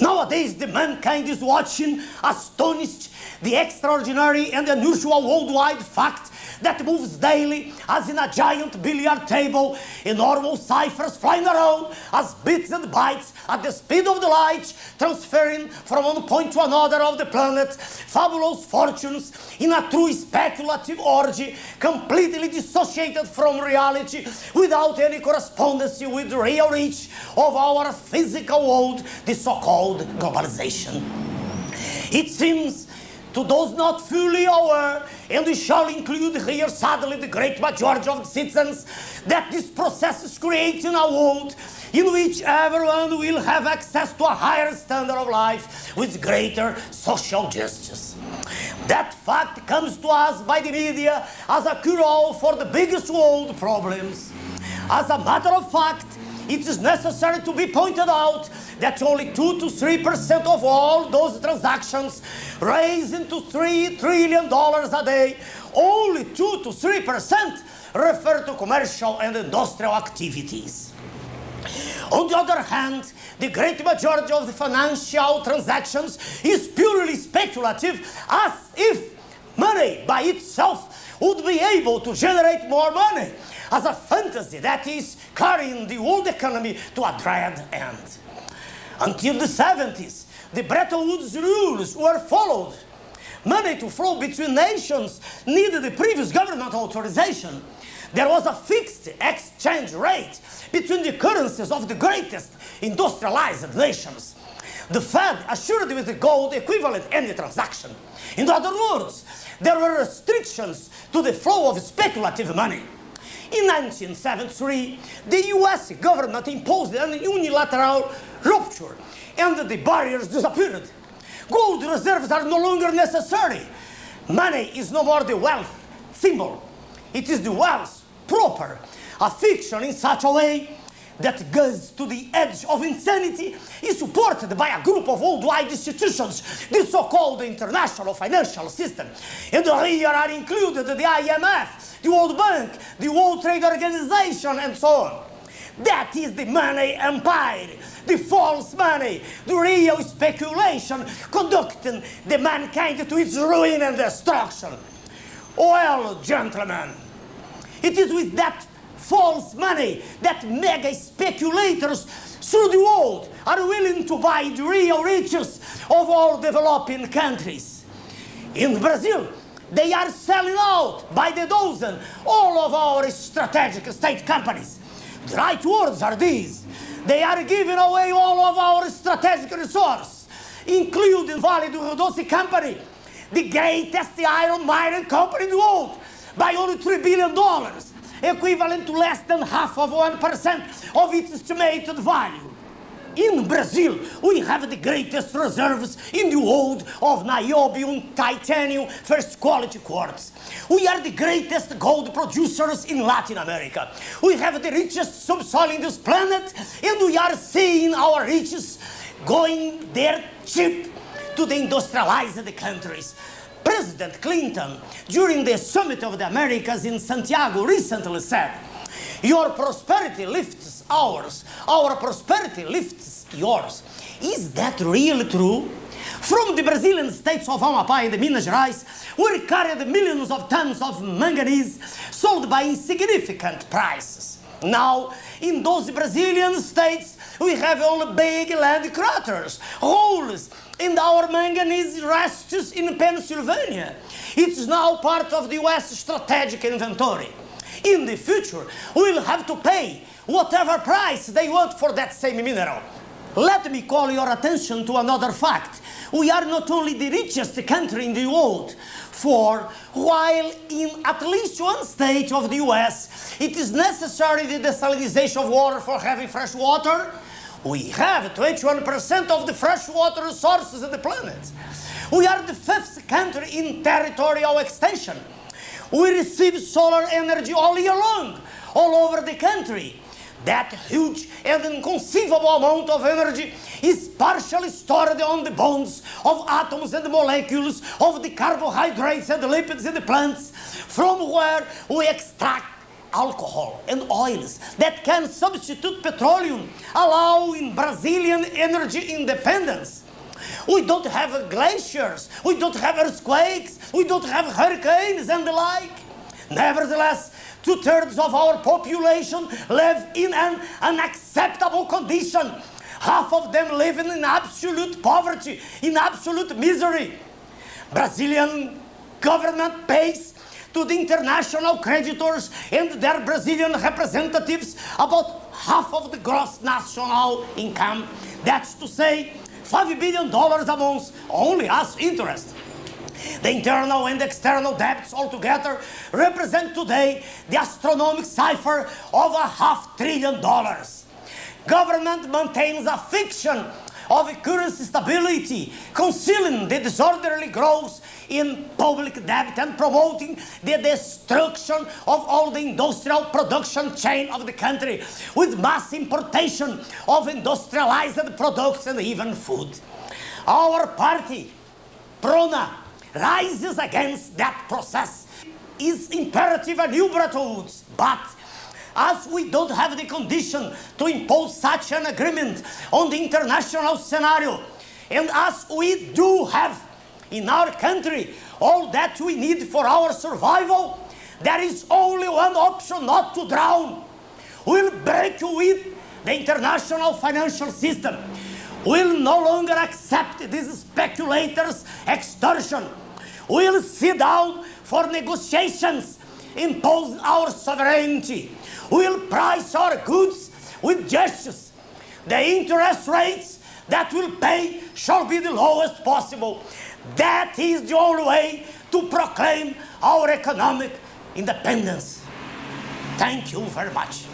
Nowadays, the mankind is watching, astonished, the extraordinary and unusual worldwide fact that moves daily as in a giant billiard table, enormous ciphers flying around as bits and bytes at the speed of the light, transferring from one point to another of the planet, fabulous fortunes in a true speculative orgy, completely dissociated from reality, without any correspondence with the real reach of our physical world, the so-called globalization. It seems to those not fully aware, and we shall include here sadly the great majority of the citizens, that this process is creating a world in which everyone will have access to a higher standard of life with greater social justice. That fact comes to us by the media as a cure-all for the biggest world problems. As a matter of fact, it is necessary to be pointed out that only 2 to 3% of all those transactions raise into $3 trillion a day, only 2 to 3% refer to commercial and industrial activities. On the other hand, the great majority of the financial transactions is purely speculative, as if money by itself would be able to generate more money, as a fantasy that is carrying the world economy to a dread end. Until the 70s, the Bretton Woods rules were followed. Money to flow between nations needed the previous government authorization. There was a fixed exchange rate between the currencies of the greatest industrialized nations. The Fed assured with the gold equivalent any transaction. In other words, there were restrictions to the flow of speculative money. In 1973, the US government imposed an unilateral rupture and the barriers disappeared. Gold reserves are no longer necessary. Money is no more the wealth symbol. It is the wealth proper, a fiction in such a way that goes to the edge of insanity is supported by a group of worldwide institutions, the so-called international financial system. And here are included the IMF, the World Bank, the World Trade Organization, and so on. That is the money empire, the false money, the real speculation conducting the mankind to its ruin and destruction. Well, gentlemen, it is with that false money that mega speculators through the world are willing to buy the real riches of all developing countries. In Brazil, they are selling out by the dozen all of our strategic state companies. The right words are these: they are giving away all of our strategic resources, including Vale do Rio Doce Company, the greatest iron mining company in the world, by only $3 billion, equivalent to less than half of 1% of its estimated value. In Brazil, we have the greatest reserves in the world of niobium, titanium, first quality quartz. We are the greatest gold producers in Latin America. We have the richest subsoil in this planet, and we are seeing our riches going there cheap to the industrialized countries. President Clinton, during the Summit of the Americas in Santiago, recently said, "Your prosperity lifts ours, our prosperity lifts yours." Is that really true? From the Brazilian states of Amapá and Minas Gerais, we carried millions of tons of manganese sold by insignificant prices. Now, in those Brazilian states, we have only big land craters, holes, and our manganese rests in Pennsylvania. It's now part of the US strategic inventory. In the future, we'll have to pay whatever price they want for that same mineral. Let me call your attention to another fact. We are not only the richest country in the world, for while in at least one state of the US it is necessary the desalination of water for having fresh water, we have 21% of the freshwater resources on the planet. We are the 5th country in territorial extension. We receive solar energy all year long, all over the country. That huge and inconceivable amount of energy is partially stored on the bones of atoms and molecules of the carbohydrates and lipids in the plants, from where we extract alcohol and oils that can substitute petroleum, allowing Brazilian energy independence. We don't have glaciers, we don't have earthquakes, we don't have hurricanes and the like. Nevertheless, 2/3 of our population live in an unacceptable condition. Half of them living in absolute poverty, in absolute misery. Brazilian government pays to the international creditors and their Brazilian representatives about half of the gross national income. That's to say, $5 billion a month only as interest. The internal and external debts altogether represent today the astronomical cipher of $500 billion. Government maintains a fiction of currency stability, concealing the disorderly growth in public debt and promoting the destruction of all the industrial production chain of the country with mass importation of industrialized products and even food. Our party, Prona, rises against that process. It's imperative a new Bretton Woods, but as we don't have the condition to impose such an agreement on the international scenario, and as we do have in our country all that we need for our survival, there is only one option: not to drown. We'll break with the international financial system. We'll no longer accept these speculators' extortion. We'll sit down for negotiations, impose our sovereignty. We'll price our goods with justice. The interest rates that we'll pay shall be the lowest possible. That is the only way to proclaim our economic independence. Thank you very much.